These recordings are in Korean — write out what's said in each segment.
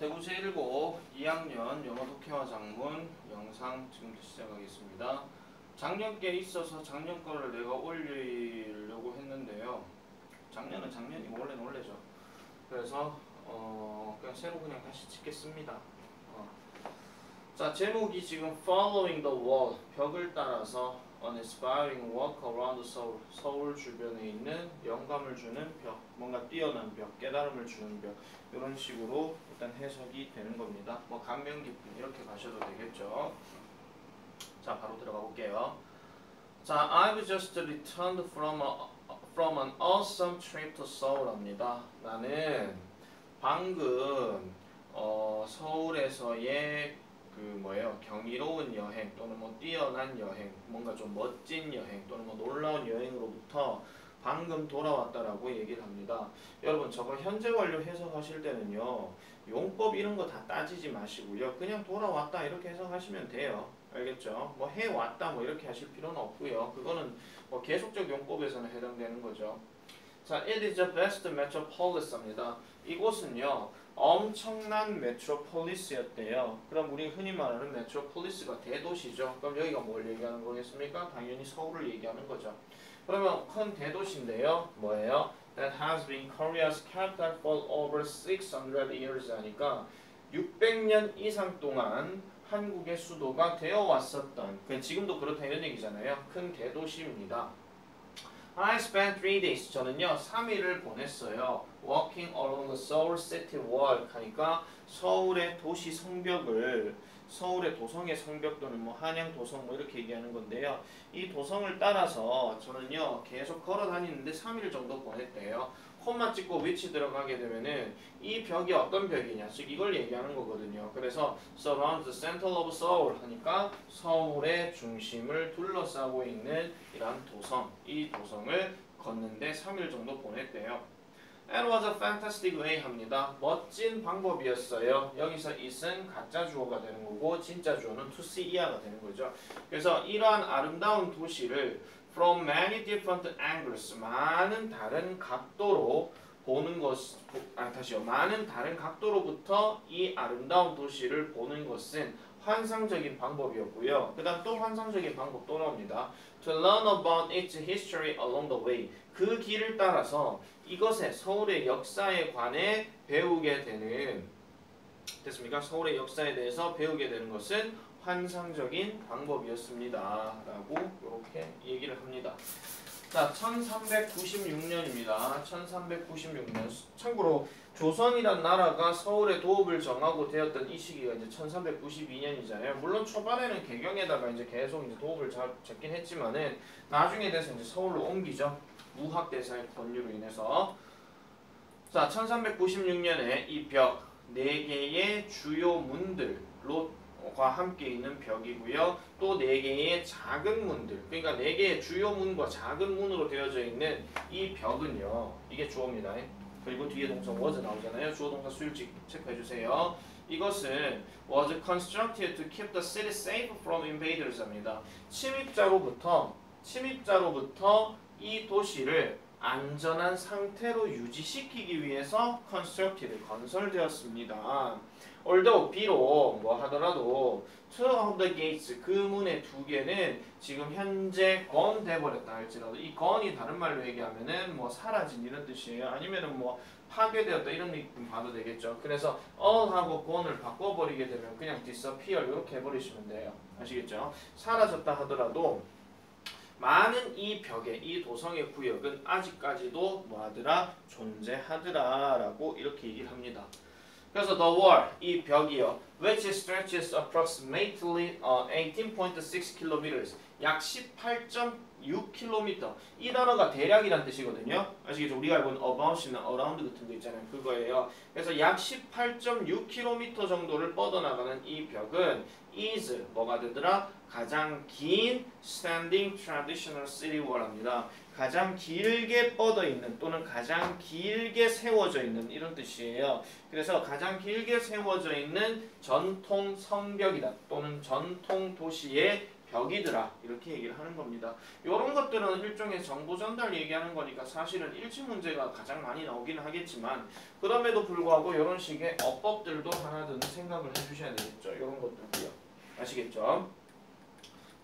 대구 제1고 2학년 영어 독해와 작문 영상 지금부터 시작하겠습니다. 작년 게 있어서 작년 거를 내가 올리려고 했는데요. 작년은 작년이고 원래는 원래죠. 그래서 그냥 새로 그냥 다시 찍겠습니다. 자, 제목이 지금 Following the Wall, 벽을 따라서 An Inspiring Walk Around Seoul, 서울 주변에 있는 영감을 주는 벽, 뭔가 뛰어난 벽, 깨달음을 주는 벽, 이런 식으로 일단 해석이 되는 겁니다. 뭐 감명 깊은 이렇게 가셔도 되겠죠. 자, 바로 들어가 볼게요. 자, I've just returned from an awesome trip to Seoul 합니다. 나는 방금 서울에서의 경이로운 여행 또는 뭐 뛰어난 여행, 뭔가 좀 멋진 여행 또는 뭐 놀라운 여행으로부터 방금 돌아왔다라고 얘기를 합니다. 여러분, 저거 현재 완료 해석하실 때는요, 용법 이런 거 다 따지지 마시고요, 그냥 돌아왔다 이렇게 해석하시면 돼요. 알겠죠? 뭐 해왔다 뭐 이렇게 하실 필요는 없고요. 그거는 뭐 계속적 용법에서는 해당되는 거죠. 자, it is the best metropolis입니다. 이곳은요, 엄청난 메트로폴리스였대요. 그럼 우리 흔히 말하는 메트로폴리스가 대도시죠. 그럼 여기가 뭘 얘기하는 거겠습니까? 당연히 서울을 얘기하는 거죠. 그러면 큰 대도시인데요. 뭐예요? That has been Korea's capital for over 600 years 하니까 600년 이상 동안 한국의 수도가 되어 왔었던, 지금도 그렇다 이런 얘기잖아요. 큰 대도시입니다. I spent 3 days. 저는요 3일을 보냈어요. Walking along the Seoul City Wall 하니까 서울의 도시 성벽을, 서울의 도성의 성벽 또는 뭐 한양 도성 뭐 이렇게 얘기하는 건데요. 이 도성을 따라서 저는요 계속 걸어 다니는데 3일 정도 보냈대요. 콤마 찍고 위치 들어가게 되면은 이 벽이 어떤 벽이냐, 즉 이걸 얘기하는 거거든요. 그래서 surround the center of Seoul 하니까 서울의 중심을 둘러싸고 있는 이러한 도성, 이 도성을 걷는데 3일 정도 보냈대요. It was a fantastic way 합니다. 멋진 방법이었어요. 여기서 it은 가짜 주어가 되는 거고 진짜 주어는 to see 이하가 되는 거죠. 그래서 이러한 아름다운 도시를 from many different angles, 많은 다른 각도로 보는 것, 많은 다른 각도로부터 이 아름다운 도시를 보는 것은 환상적인 방법이었고요. 그 다음 또 환상적인 방법 또 나옵니다. To learn about its history along the way. 그 길을 따라서 이것의 서울의 역사에 관해 배우게 되는, 됐습니까? 서울의 역사에 대해서 배우게 되는 것은 환상적인 방법이었습니다. 라고 이렇게 얘기를 합니다. 자, 1396년입니다. 1396년. 참고로 조선이란 나라가 서울의 도읍을 정하고 되었던 이 시기가 이제 1392년이잖아요. 물론 초반에는 개경에다가 이제 계속 이제 도읍을 잡긴 했지만은 나중에 돼서 이제 서울로 옮기죠. 무학대사의 권유로 인해서. 자, 1396년에 이 벽 4개의 주요 문들과 함께 있는 벽이고요. 또 4개의 작은 문들, 그러니까 4개의 주요 문과 작은 문으로 되어져 있는 이 벽은요, 이게 주어입니다. 그리고 뒤에 동사 was 나오잖아요. 주어 동사 수일치 체크해주세요. 이것은 was constructed to keep the city safe from invaders 합니다. 침입자로부터 이 도시를 안전한 상태로 유지시키기 위해서 constructed, 건설되었습니다. Although, 비록 뭐 하더라도 two of the gates, 그 문의 2개는 지금 현재 gone 돼버렸다 할지라도, 이 gone이 다른 말로 얘기하면은 뭐 사라진 이런 뜻이에요. 아니면은 뭐 파괴되었다 이런 느낌 봐도 되겠죠. 그래서 all하고 gone을 바꿔버리게 되면 그냥 disappear 이렇게 해버리시면 돼요. 아시겠죠? 사라졌다 하더라도 많은 이 벽의, 이 도성의 구역은 아직까지도 뭐하더라? 존재하더라 라고 이렇게 얘기를 합니다. 그래서 the wall, 이 벽이요, which stretches approximately 18.6 kilometers, 약 18.6km. 이 단어가 대략이란 뜻이거든요. 아시겠죠? 우리가 알고 있는 about이나 around 같은 거 있잖아요. 그거예요. 그래서 약 18.6km 정도를 뻗어나가는 이 벽은 is, 뭐가 되더라? 가장 긴 standing traditional city wall입니다. 가장 길게 뻗어 있는 또는 가장 길게 세워져 있는 이런 뜻이에요. 그래서 가장 길게 세워져 있는 전통 성벽이다 또는 전통 도시의 벽이더라 이렇게 얘기를 하는 겁니다. 이런 것들은 일종의 정보 전달 얘기하는 거니까 사실은 일치 문제가 가장 많이 나오긴 하겠지만 그럼에도 불구하고 이런 식의 어법들도 하나든 생각을 해주셔야 되겠죠. 이런 것들도요. 아시겠죠?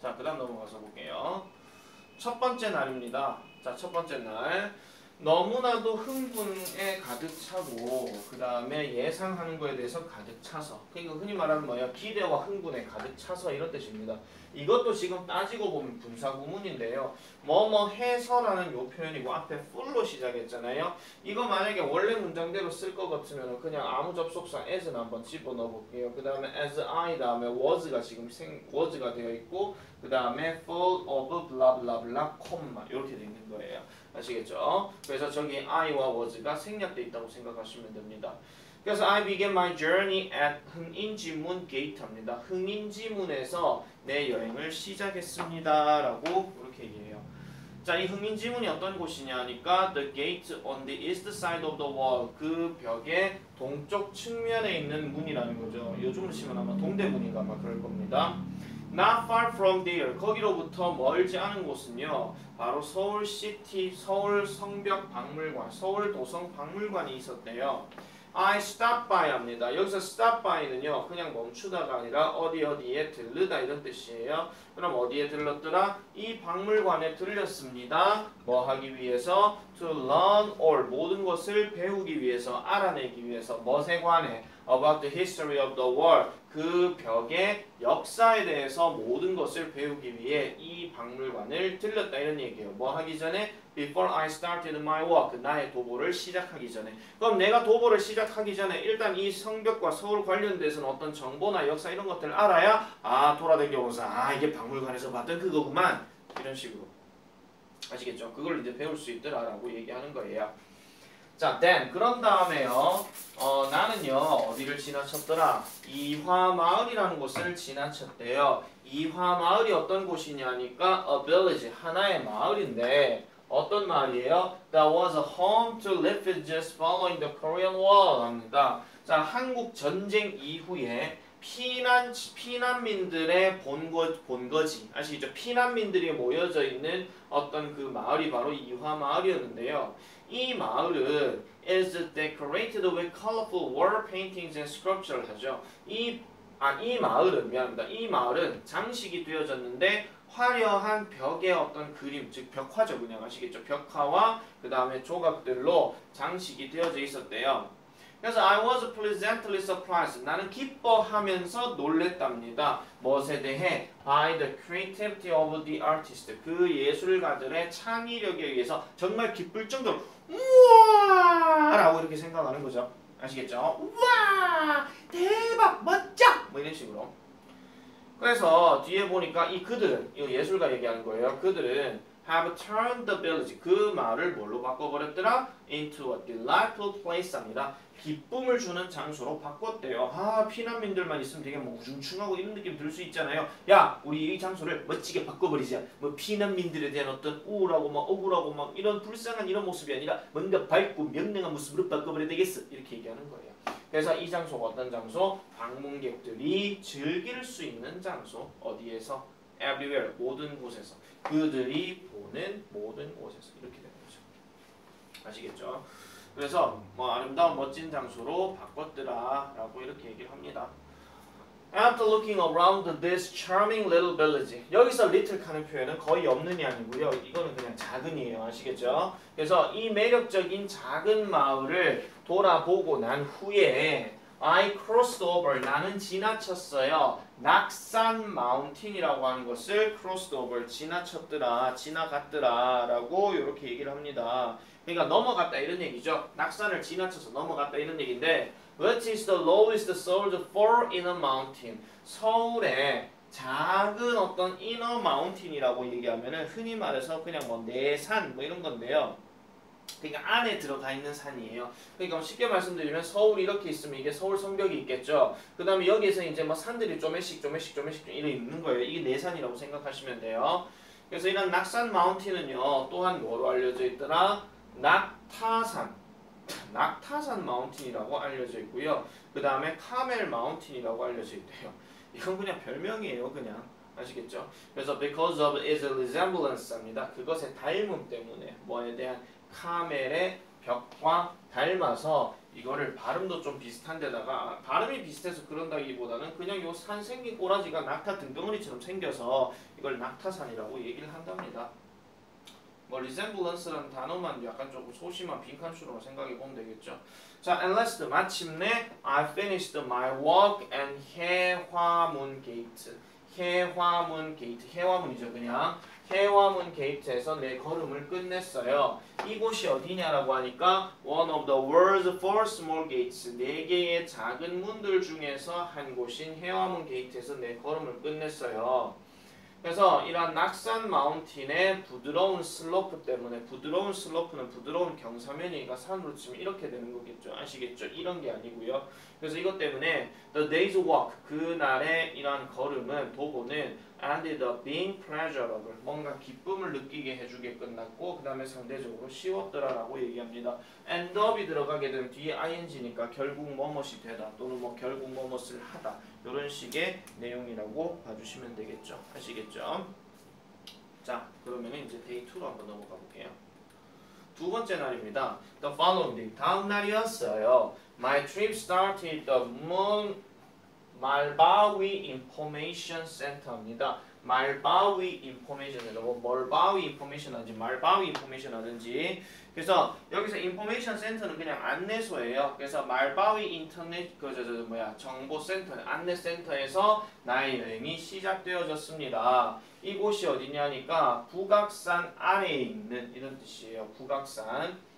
자, 그 다음 넘어가서 볼게요. 첫 번째 날입니다. 자, 첫 번째 날. 너무나도 흥분에 가득 차고 그 다음에 예상하는 거에 대해서 가득 차서 그러니까 흔히 말하는 뭐예요? 기대와 흥분에 가득 차서 이런 뜻입니다. 이것도 지금 따지고 보면 분사구문인데요. 뭐뭐 해서라는 요 표현이고 앞에 full로 시작했잖아요. 이거 만약에 원래 문장대로 쓸 것 같으면 그냥 아무 접속사 as는 한번 집어넣어 볼게요. 그 다음에 as I 다음에 was가 지금 was가 되어 있고 그 다음에 full of blah blah blah 콤마 이렇게 되어 있는 거예요. 아시겠죠? 그래서 저기 I와 was가 생략되어 있다고 생각하시면 됩니다. 그래서 I began my journey at 흥인지문 gate입니다. 흥인지문에서 내 여행을 시작했습니다. 라고 이렇게 얘기해요. 자, 이 흥인지문이 어떤 곳이냐 하니까 the gate on the east side of the wall 그 벽의 동쪽 측면에 있는 문이라는 거죠. 요즘으로 치면 아마 동대문인가 아마 그럴 겁니다. Not far from there 거기로부터 멀지 않은 곳은요 바로 서울시티 서울 성벽 박물관 서울 도성 박물관이 있었대요. I stop by 합니다. 여기서 stop by는요 그냥 멈추다가 아니라 어디에 들르다 이런 뜻이에요. 그럼 어디에 들렀더라? 이 박물관에 들렸습니다. 뭐 하기 위해서? To learn all 모든 것을 배우기 위해서 알아내기 위해서 무엇에 관해? About the history of the world 그 벽의 역사에 대해서 모든 것을 배우기 위해 이 박물관을 들렸다 이런 얘기예요. 뭐 하기 전에? Before I started my walk 나의 도보를 시작하기 전에. 그럼 내가 도보를 시작하기 전에 일단 이 성벽과 서울 관련돼서는 어떤 정보나 역사 이런 것들을 알아야 돌아다녀보면서 이게 박물관에서 봤던 그거구만 이런 식으로 아시겠죠? 그걸 이제 배울 수 있더라라고 얘기하는 거예요. 자, then 그런 다음에요. 나는요 어디를 지나쳤더라? 이화마을이라는 곳을 지나쳤대요. 이화마을이 어떤 곳이냐니까 a village 하나의 마을인데 어떤 마을이에요? That was a home to refugees following the Korean War 합니다. 자, 한국 전쟁 이후에 피난민들의 본거지 아시겠죠? 피난민들이 모여져 있는 어떤 그 마을이 바로 이화마을이었는데요. 이 마을은 is decorated with colorful wall paintings and sculpture 하죠. 이 마을은 미안합니다. 이 마을은 장식이 되어졌는데 화려한 벽의 어떤 그림, 즉 벽화죠 그냥 아시겠죠? 벽화와 그 다음에 조각들로 장식이 되어져 있었대요. 그래서 I was pleasantly surprised. 나는 기뻐하면서 놀랬답니다. 무엇에 대해? By the creativity of the artist. 그 예술가들의 창의력에 의해서 정말 기쁠 정도로 우와! 라고 이렇게 생각하는 거죠. 아시겠죠? 우와! 대박! 멋져! 뭐 이런 식으로. 그래서 뒤에 보니까 이 그들은, 이 예술가 얘기하는 거예요. 그들은 have turned the village. 그 마을을 뭘로 바꿔버렸더라? Into a delightful place 합니다. 기쁨을 주는 장소로 바꿨대요. 피난민들만 있으면 되게 뭐 우중충하고 이런 느낌 들 수 있잖아요. 야, 우리 이 장소를 멋지게 바꿔버리자. 뭐 피난민들에 대한 어떤 우울하고 막 억울하고 막 이런 불쌍한 이런 모습이 아니라 뭔가 밝고 명랑한 모습으로 바꿔버려야 되겠어. 이렇게 얘기하는 거예요. 그래서 이 장소가 어떤 장소? 방문객들이 즐길 수 있는 장소. 어디에서? Everywhere. 모든 곳에서. 그들이 보는 모든 곳에서. 이렇게 되는 거죠. 아시겠죠? 그래서 뭐 아름다운 멋진 장소로 바꿨더라 라고 이렇게 얘기를 합니다. After looking around this charming little village. 여기서 little 하는 표현은 거의 없는이 아니고요. 이거는 그냥 작은이에요. 아시겠죠? 그래서 이 매력적인 작은 마을을 돌아보고 난 후에 I crossed over. 나는 지나쳤어요. 낙산 mountain이라고 하는 것을 crossed over. 지나쳤더라. 지나갔더라. 라고 이렇게 얘기를 합니다. 그러니까 넘어갔다 이런 얘기죠. 낙산을 지나쳐서 넘어갔다 이런 얘기인데 What is the lowest sold for in a mountain? 서울의 작은 어떤 inner mountain이라고 얘기하면은 흔히 말해서 그냥 뭐 내산 뭐 이런 건데요. 그러니까 안에 들어가 있는 산이에요. 그러니까 쉽게 말씀드리면 서울이 이렇게 있으면 이게 서울 성벽이 있겠죠. 그 다음에 여기에서 이제 뭐 산들이 조금씩 이렇게 있는 거예요. 이게 내산이라고 생각하시면 돼요. 그래서 이런 낙산 마운틴은요 또한 뭐로 알려져 있더라? 낙타산 마운틴이라고 알려져 있고요. 그 다음에 카멜 마운틴이라고 알려져 있대요. 이건 그냥 별명이에요. 그냥 아시겠죠? 그래서 because of its resemblance 합니다. 그것의 닮음 때문에 뭐에 대한 카멜의 벽과 닮아서 이거를 발음도 좀 비슷한데다가 발음이 비슷해서 그런다기보다는 그냥 요 산 생긴 꼬라지가 낙타 등덩어리처럼 생겨서 이걸 낙타산이라고 얘기를 한답니다. 뭐 resemblance라는 단어만 약간 조금 소심한 빈칸수로 생각해 보면 되겠죠. 자, and last 마침내 I finished my work and 해화문 게이트. 해화문 게이트. 해화문이죠, 그냥. 해화문 게이트에서 내 걸음을 끝냈어요. 이곳이 어디냐라고 하니까 one of the world's four small gates. 4개의 작은 문들 중에서 한 곳인 해화문 게이트에서 내 걸음을 끝냈어요. 그래서 이러한 낙산 마운틴의 부드러운 슬로프 때문에 부드러운 슬로프는 부드러운 경사면이니까 산으로 치면 이렇게 되는 거겠죠. 아시겠죠? 이런 게 아니고요. 그래서 이것 때문에 the day's walk 그날의 이러한 걸음은 도보는 ended up being pleasurable 뭔가 기쁨을 느끼게 해주게 끝났고 그 다음에 상대적으로 쉬웠더라라고 얘기합니다. end up이 들어가게 되면 뒤에 ing니까 결국 뭐뭇이 되다 또는 뭐 결국 뭐뭇을 하다 이런 식의 내용이라고 봐주시면 되겠죠. 아시겠죠? 자, 그러면 이제 데이 2로 한번 넘어가 볼게요. 두 번째 날입니다. The following day. 다음 날이었어요. My trip started the 말바위 인포메이션 센터입니다. 말바위 인포메이션에서 뭐 멀바위 인포메이션 하든지 말바위 인포메이션 하든지 그래서 여기서 인포메이션 센터는 그냥 안내소예요. 그래서 말바위 인터넷 정보센터 안내센터에서 나의 여행이 시작되어졌습니다. 이곳이 어디냐니까 북악산 아래에 있는 이런 뜻이에요. 북악산.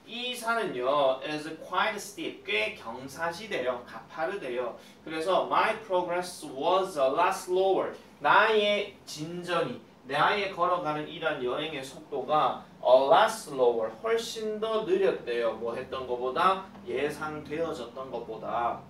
이 산은요, is quite steep, 꽤 경사지대요, 가파르대요. 그래서 my progress was a lot slower. 나의 진전이, 나의 걸어가는 이런 여행의 속도가 a lot slower, 훨씬 더 느렸대요. 뭐 했던 것보다 예상되어졌던 것보다.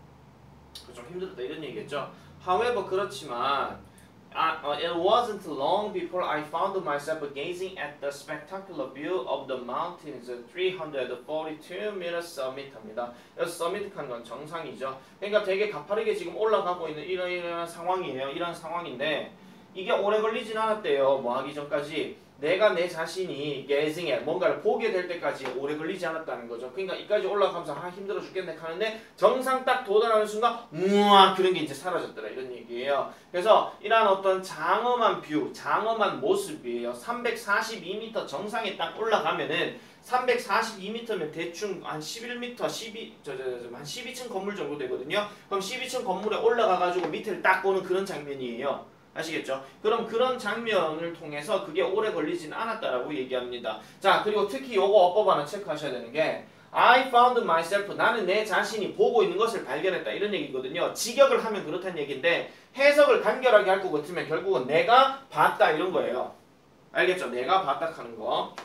좀 힘들었다 이런 얘기겠죠. However, 그렇지만 it wasn't long before I found myself gazing at the spectacular view of the mountain's 342m summit입니다. 여기서 summit한 건 정상이죠. 그러니까 되게 가파르게 지금 올라가고 있는 이런 상황이에요. 이런 상황인데 이게 오래 걸리진 않았대요. 뭐 하기 전까지. 내가 내 자신이 gazing에 뭔가를 보게 될 때까지 오래 걸리지 않았다는 거죠. 그러니까 이까지 올라가면서 힘들어 죽겠네 하는데 정상 딱 도달하는 순간 우와 그런 게 이제 사라졌더라 이런 얘기예요. 그래서 이러한 어떤 장엄한 뷰, 장엄한 모습이에요. 342m 정상에 딱 올라가면은 342m면 대충 한 11m, 한 12층 건물 정도 되거든요. 그럼 12층 건물에 올라가가지고 밑을 딱 보는 그런 장면이에요. 아시겠죠? 그럼 그런 장면을 통해서 그게 오래 걸리진 않았다라고 얘기합니다. 자, 그리고 특히 요거 어법 하나 체크하셔야 되는 게 I found myself, 나는 내 자신이 보고 있는 것을 발견했다 이런 얘기거든요. 직역을 하면 그렇다는 얘기인데 해석을 간결하게 할 것 같으면 결국은 내가 봤다 이런 거예요. 알겠죠? 내가 봤다 하는 거.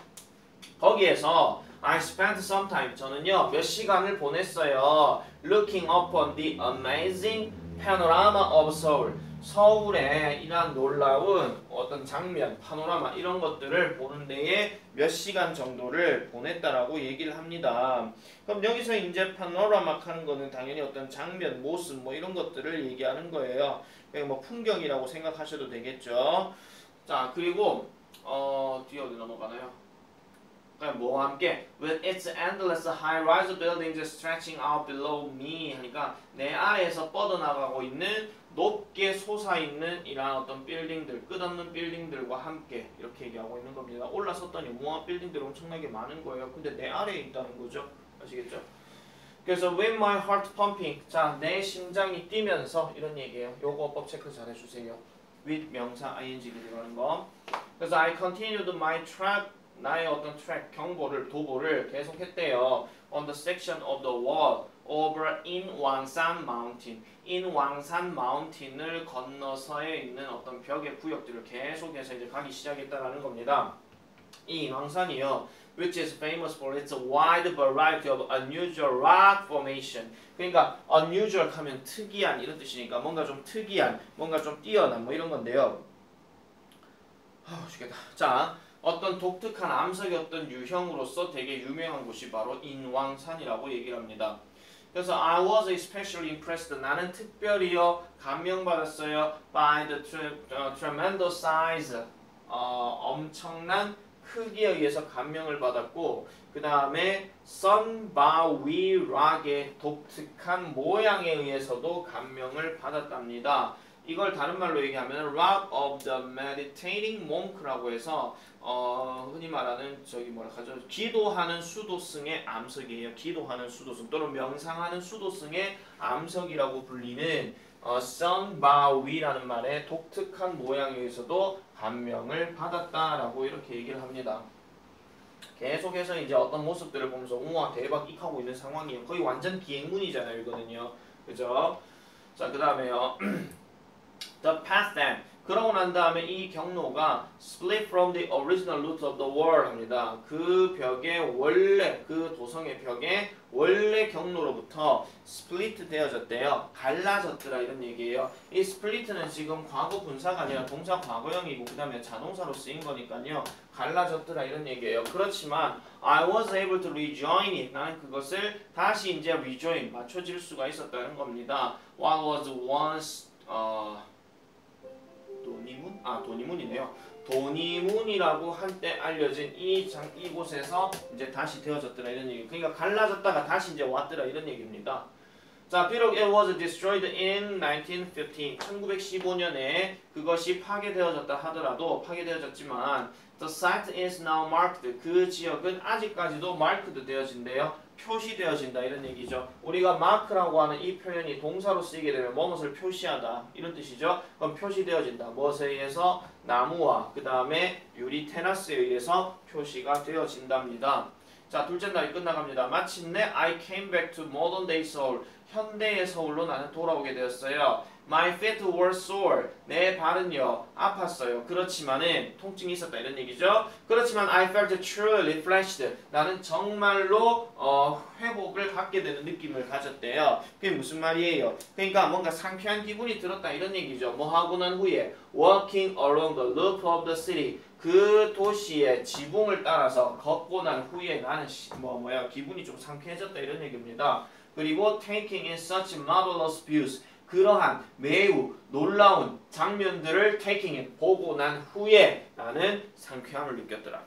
거기에서 I spent some time, 저는요 몇 시간을 보냈어요. Looking upon the amazing panorama of Seoul. 서울의 이러한 놀라운 어떤 장면, 파노라마 이런 것들을 보는 데에 몇 시간 정도를 보냈다라고 얘기를 합니다. 그럼 여기서 이제 파노라마 하는 거는 당연히 어떤 장면, 모습 뭐 이런 것들을 얘기하는 거예요. 뭐 풍경이라고 생각하셔도 되겠죠. 자, 그리고 뒤에 어디 넘어가나요? 뭐와 함께 with its endless high-rise buildings stretching out below me 하니까 내 아래에서 뻗어나가고 있는 높게 솟아있는 이러한 어떤 빌딩들, 끝없는 빌딩들과 함께 이렇게 얘기하고 있는 겁니다. 올라섰더니 우와 빌딩들이 엄청나게 많은 거예요. 근데 내 아래에 있다는 거죠. 아시겠죠? 그래서 with my heart pumping, 자, 내 심장이 뛰면서 이런 얘기예요. 요거 어법 체크 잘 해주세요. with 명사 ing가 들어가는 거. 그래서 I continued my track, 나의 어떤 트랙, 경보를, 도보를 계속했대요. On the section of the wall over 인왕산 mountain. 인왕산 mountain을 건너서에 있는 어떤 벽의 구역들을 계속해서 이제 가기 시작했다라는 겁니다. 이 인왕산이요, which is famous for its wide variety of unusual rock formation. 그러니까 unusual 하면 특이한 이런 뜻이니까 뭔가 좀 특이한, 뭔가 좀 뛰어난 뭐 이런 건데요. 죽겠다. 자. 어떤 독특한 암석의 어떤 유형으로서 되게 유명한 곳이 바로 인왕산이라고 얘기를 합니다. 그래서 I was especially impressed. 나는 특별히요 감명받았어요. By the tremendous size. 엄청난 크기에 의해서 감명을 받았고 그 다음에 선바위락의 독특한 모양에 의해서도 감명을 받았답니다. 이걸 다른 말로 얘기하면 Rock of the Meditating Monk라고 해서 흔히 말하는 저기 뭐라 하죠? 기도하는 수도승의 암석이에요. 기도하는 수도승 또는 명상하는 수도승의 암석이라고 불리는 선바위라는 말의 독특한 모양에 의해서도 감명을 받았다라고 이렇게 얘기를 합니다. 계속해서 이제 어떤 모습들을 보면서 우와 대박 익하고 있는 상황이에요. 거의 완전 비행문이잖아요, 이거는요. 그죠? 자, 그 다음에요. The path then. 그러고 난 다음에 이 경로가 split from the original root of the wall 합니다. 그 벽의 원래, 그 도성의 벽의 원래 경로로부터 split 되어졌대요. 갈라졌더라 이런 얘기예요. 이 split는 지금 과거 분사가 아니라 동사 과거형이고 그 다음에 자동사로 쓰인 거니까요. 갈라졌더라 이런 얘기예요. 그렇지만 I was able to rejoin it. 나는 그것을 다시 이제 rejoin, 맞춰질 수가 있었다는 겁니다. What was once 도니문? 도니문이네요. 도니문이라고 한때 알려진 이곳에서 이제 다시 되어졌더라 이런 얘기. 그러니까 갈라졌다가 다시 이제 왔더라 이런 얘기입니다. 자, 비록 it was destroyed in 1915, 1915년에 그것이 파괴되어졌다 하더라도 파괴되어졌지만 the site is now marked. 그 지역은 아직까지도 marked 되어진대요. 표시되어진다 이런 얘기죠. 우리가 마크라고 하는 이 표현이 동사로 쓰이게 되면 무엇을 표시하다 이런 뜻이죠. 그럼 표시되어진다. 무엇에 의해서? 나무와 그 다음에 유리 테라스에 의해서 표시가 되어진답니다. 자, 둘째 날이 끝나갑니다. 마침내 I came back to modern day Seoul. 현대의 서울로 나는 돌아오게 되었어요. My feet were sore. 내 발은요 아팠어요. 그렇지만은 통증이 있었다 이런 얘기죠. 그렇지만 I felt truly refreshed. 나는 정말로 회복을 갖게 되는 느낌을 가졌대요. 그게 무슨 말이에요? 그러니까 뭔가 상쾌한 기분이 들었다 이런 얘기죠. 뭐 하고 난 후에 walking along the loop of the city. 그 도시의 지붕을 따라서 걷고 난 후에 나는 기분이 좀 상쾌해졌다 이런 얘기입니다. 그리고 taking in such marvelous views. 그러한 매우 놀라운 장면들을 taking in, 보고 난 후에 나는 상쾌함을 느꼈더라.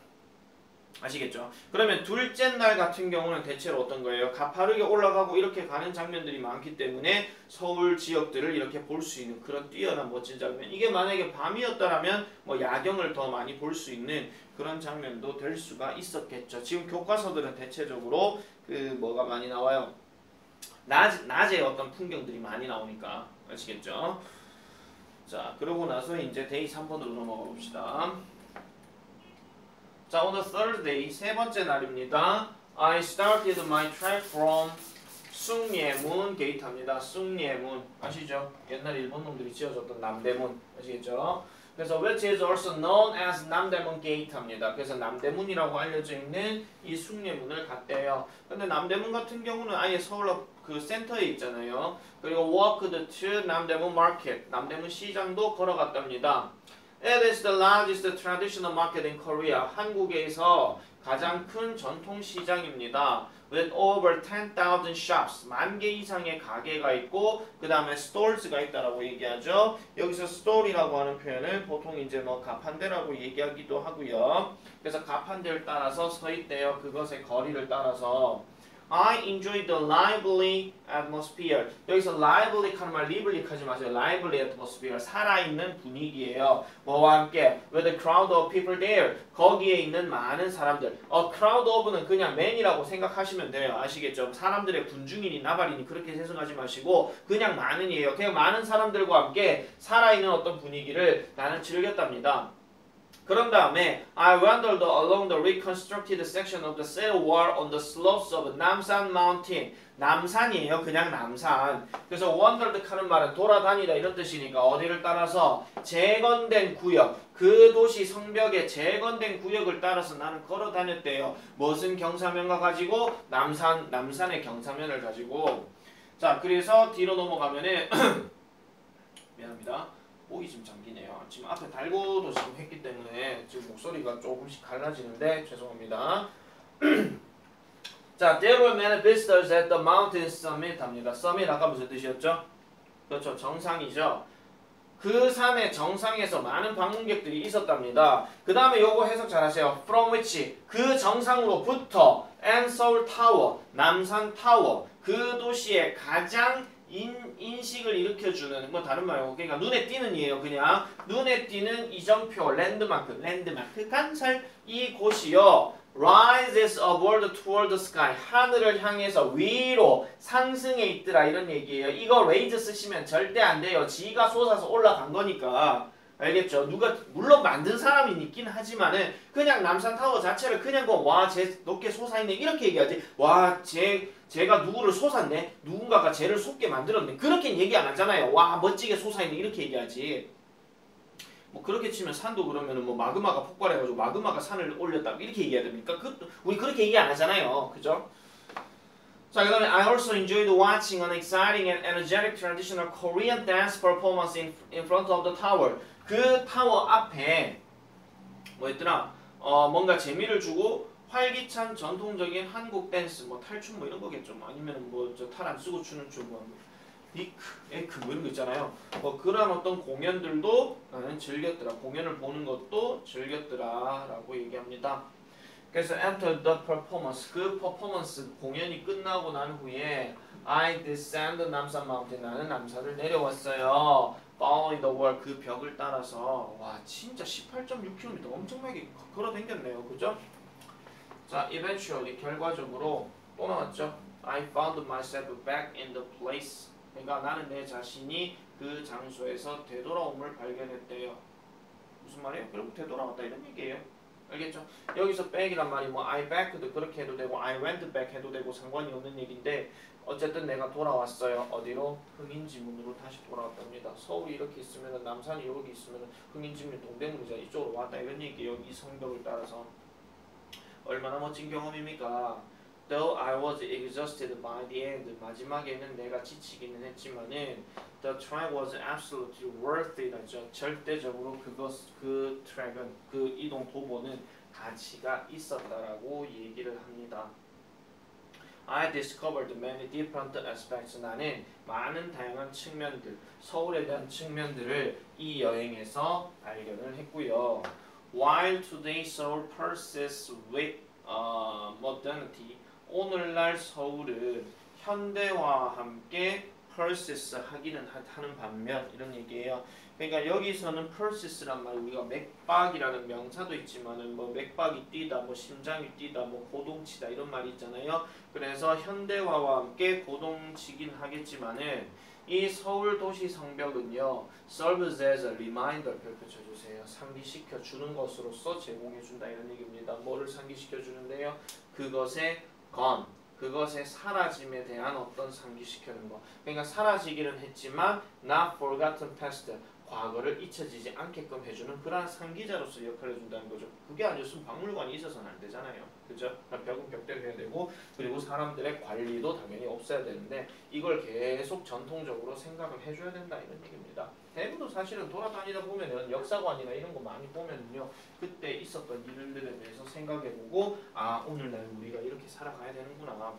아시겠죠? 그러면 둘째 날 같은 경우는 대체로 어떤 거예요? 가파르게 올라가고 이렇게 가는 장면들이 많기 때문에 서울 지역들을 이렇게 볼 수 있는 그런 뛰어난 멋진 장면. 이게 만약에 밤이었다라면 뭐 야경을 더 많이 볼 수 있는 그런 장면도 될 수가 있었겠죠. 지금 교과서들은 대체적으로 뭐가 많이 나와요? 낮에 어떤 풍경들이 많이 나오니까 아시겠죠? 자, 그러고 나서 이제 데이 3번으로 넘어가 봅시다. 자, 오늘 Thursday 세 번째 날입니다. I started my trek from 숭례문 게이트입니다. 숭례문 아시죠? 옛날 일본 놈들이 지어줬던 남대문 아시겠죠? 그래서 which is also known as 남대문 게이트입니다. 그래서 남대문이라고 알려져 있는 이 숭례문을 갔대요. 근데 남대문 같은 경우는 아예 서울 그 센터에 있잖아요. 그리고 walked to 남대문 market, 남대문 시장도 걸어갔답니다. It is the largest traditional market in Korea. 한국에서 가장 큰 전통 시장입니다. With over 10,000 shops, 10,000개 이상의 가게가 있고 그 다음에 stores가 있다라고 얘기하죠. 여기서 store이라고 하는 표현을 보통 이제 뭐 가판대라고 얘기하기도 하고요. 그래서 가판대를 따라서 서 있대요. 그것의 거리를 따라서. I enjoy the lively atmosphere. 여기서 lively 하는 말 lively 하지 마세요. lively atmosphere. 살아있는 분위기예요. 뭐와 함께? With a crowd of people there. 거기에 있는 많은 사람들. A crowd of는 그냥 man이라고 생각하시면 돼요. 아시겠죠? 사람들의 군중이니 나발이니 그렇게 해석하지 마시고 그냥 많은이에요. 그냥 많은 사람들과 함께 살아있는 어떤 분위기를 나는 즐겼답니다. 그런 다음에 I wandered along the reconstructed section of the city wall on the slopes of 남산 Mountain. 남산이에요. 그냥 남산. 그래서 wandered 하는 말은 돌아다니다 이런 뜻이니까 어디를 따라서? 재건된 구역. 그 도시 성벽의 재건된 구역을 따라서 나는 걸어 다녔대요. 무슨 경사면과 가지고? 남산의 경사면을 가지고. 자, 그래서 뒤로 넘어가면은 미안합니다. 목이 좀 잠기네요. 지금 앞에 달고도 지금 했기 때문에 지금 목소리가 조금씩 갈라지는데 죄송합니다. 자, there were many visitors at the mountain summit 합니다. summit 아까 무슨 뜻이었죠? 그렇죠. 정상이죠. 그 산의 정상에서 많은 방문객들이 있었답니다. 그 다음에 요거 해석 잘 하세요. from which 그 정상으로부터 and Seoul Tower 남산 타워 그 도시의 가장 인식을 일으켜주는 뭐 다른 말고 그러니까 눈에 띄는 이에요. 그냥 눈에 띄는 이정표 랜드마크 간살 이곳이요. rises upward toward the sky 하늘을 향해서 위로 상승해 있더라 이런 얘기예요. 이거 raise 쓰시면 절대 안 돼요. 지가 솟아서 올라간 거니까 알겠죠? 누가 물론 만든 사람이 있긴 하지만은 그냥 남산타워 자체를 그냥 쟤 높게 솟아있네 이렇게 얘기하지. 제가 누구를 솟았네. 누군가가 쟤를 솟게 만들었네. 그렇게 얘기 안 하잖아요. 와 멋지게 솟아있네 이렇게 얘기하지. 뭐 그렇게 치면 산도 그러면은 뭐 마그마가 폭발해가지고 마그마가 산을 올렸다 이렇게 얘기해야 됩니까? 우리 그렇게 얘기 안 하잖아요. 그죠? 자, 그 다음에 I also enjoyed watching an exciting and energetic traditional Korean dance performance in front of the tower. 그 타워 앞에 뭐였더라? 뭔가 재미를 주고 활기찬 전통적인 한국 댄스, 뭐 탈춤 뭐 이런 거겠죠. 뭐 아니면 뭐 저 탈 안 쓰고 추는 춤, 뭐 비크, 에크 뭐 이런 거 있잖아요. 뭐 그런 어떤 공연들도 나는 즐겼더라. 공연을 보는 것도 즐겼더라라고 얘기합니다. 그래서 after the performance, 그 퍼포먼스 공연이 끝나고 난 후에 I descend 남산 mountain, 나는 남산을 내려왔어요. following the wall, 그 벽을 따라서. 와 진짜 18.6km 엄청나게 걸어 댕겼네요. 그죠? 자, eventually 결과적으로 또 나왔죠. I found myself back in the place. 그러니까 나는 내 자신이 그 장소에서 되돌아옴을 발견했대요. 무슨 말이에요? 결국 되돌아왔다 이런 얘기예요. 알겠죠? 여기서 back이란 말이 뭐 I back도 그렇게 해도 되고 I went back 해도 되고 상관이 없는 얘기인데 어쨌든 내가 돌아왔어요. 어디로? 흥인지문으로 다시 돌아왔답니다. 서울이 이렇게 있으면 남산이 여기 있으면 흥인지문이 동대문이잖아. 이쪽으로 왔다 이런 얘기예요. 이 성벽을 따라서. 얼마나 멋진 경험입니까? Though I was exhausted by the end, 마지막에는 내가 지치기는 했지만은 the trek was absolutely worth it. 절대적으로 그 트랙은 그 이동 도보는 가치가 있었다라고 얘기를 합니다. I discovered many different aspects. 나는 많은 다양한 측면들, 서울에 대한 측면들을 이 여행에서 발견을 했고요. While today Seoul persists with modernity, 오늘날 서울은 현대화와 함께 persists 하기는 하는 반면 이런 얘기예요. 그러니까 여기서는 persist란 말 우리가 맥박이라는 명사도 있지만은 뭐 맥박이 뛰다, 뭐 심장이 뛰다, 뭐 고동치다 이런 말이 있잖아요. 그래서 현대화와 함께 고동치긴 하겠지만은 이 서울 도시 성벽은요, serves as a reminder, 별표 쳐주세요. 상기시켜 주는 것으로서 제공해 준다 이런 얘기입니다. 뭐를 상기시켜 주는데요? 그것의 사라짐에 대한 어떤 상기시키는 거. 그러니까 사라지기는 했지만 not forgotten past, 과거를 잊혀지지 않게끔 해주는 그러한 상기자로서 역할을 해준다는 거죠. 그게 아니었으면 박물관이 있어서는 안 되잖아요. 그죠? 벽은 벽대로 해야 되고 그리고 사람들의 관리도 당연히 없어야 되는데 이걸 계속 전통적으로 생각을 해줘야 된다 이런 얘기입니다. 대부분 사실은 돌아다니다 보면은 역사관이나 이런 거 많이 보면은요 그때 있었던 일들에 대해서 생각해보고 아 오늘날 우리가 이렇게 살아가야 되는구나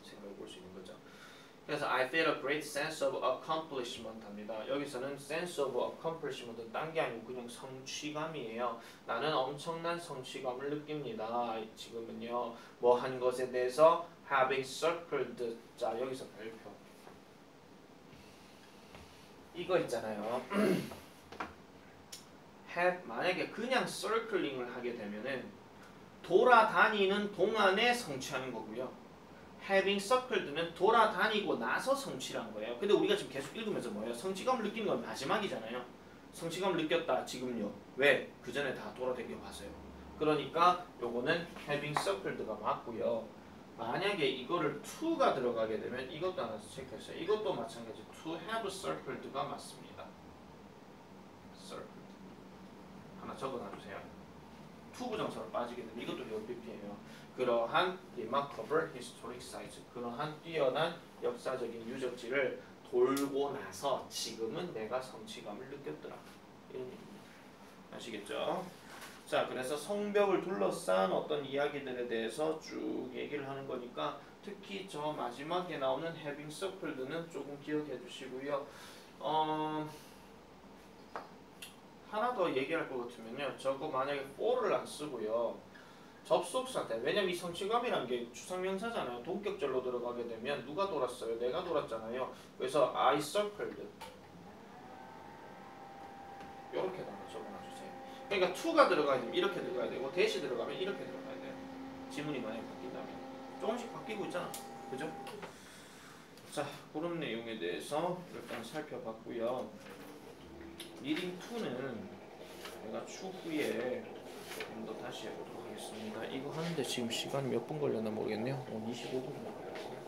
생각해볼 수 있는 거죠. 그래서 I feel a great sense of accomplishment 합니다. 여기서는 sense of accomplishment은 딴 게 아니고 그냥 성취감이에요. 나는 엄청난 성취감을 느낍니다. 지금은요. 뭐 한 것에 대해서 having circled. 자 여기서 별표. 이거 있잖아요. 만약에 그냥 circling을 하게 되면은 돌아다니는 동안에 성취하는 거고요. having circled는 돌아다니고 나서 성취란 거예요. 근데 우리가 지금 계속 읽으면서 뭐예요? 성취감을 느끼는 건 마지막이잖아요. 성취감을 느꼈다. 지금요. 왜? 그 전에 다 돌아다녀 봤어요. 그러니까 요거는 having circled가 맞고요. 만약에 이거를 to가 들어가게 되면 이것도 하나 체크했어요. 이것도 마찬가지. to have circled가 맞습니다. circled. 하나 적어놔주세요. to 부정사로 빠지게 되면 이것도 PP예요. 그러한 remarkable historic sites, 그러한 뛰어난 역사적인 유적지를 돌고 나서 지금은 내가 성취감을 느꼈더라. 이런 얘기입니다. 아시겠죠? 자, 그래서 성벽을 둘러싼 어떤 이야기들에 대해서 쭉 얘기를 하는 거니까 특히 저 마지막에 나오는 having circled는 조금 기억해 주시고요. 하나 더 얘기할 것 같으면요. 저거 만약에 for를 안 쓰고요. 접속사인데, 왜냐면 이 성취감이란 게 추상명사잖아요. 동격절로 들어가게 되면 누가 돌았어요? 내가 돌았잖아요. 그래서 I circled 이렇게다가 적어놔주세요. 그러니까 to가 들어가면 이렇게 들어가야 되고 대시 들어가면 이렇게 들어가야 돼요. 지문이 만약에 바뀐다면 조금씩 바뀌고 있잖아. 그죠? 자, 그런 내용에 대해서 일단 살펴봤고요. 리딩 2는 내가 추후에 좀 더 다시 해보도록 하겠습니다. 이거 하는데 지금 시간이 몇 분 걸렸나 모르겠네요. 25분 걸렸어요.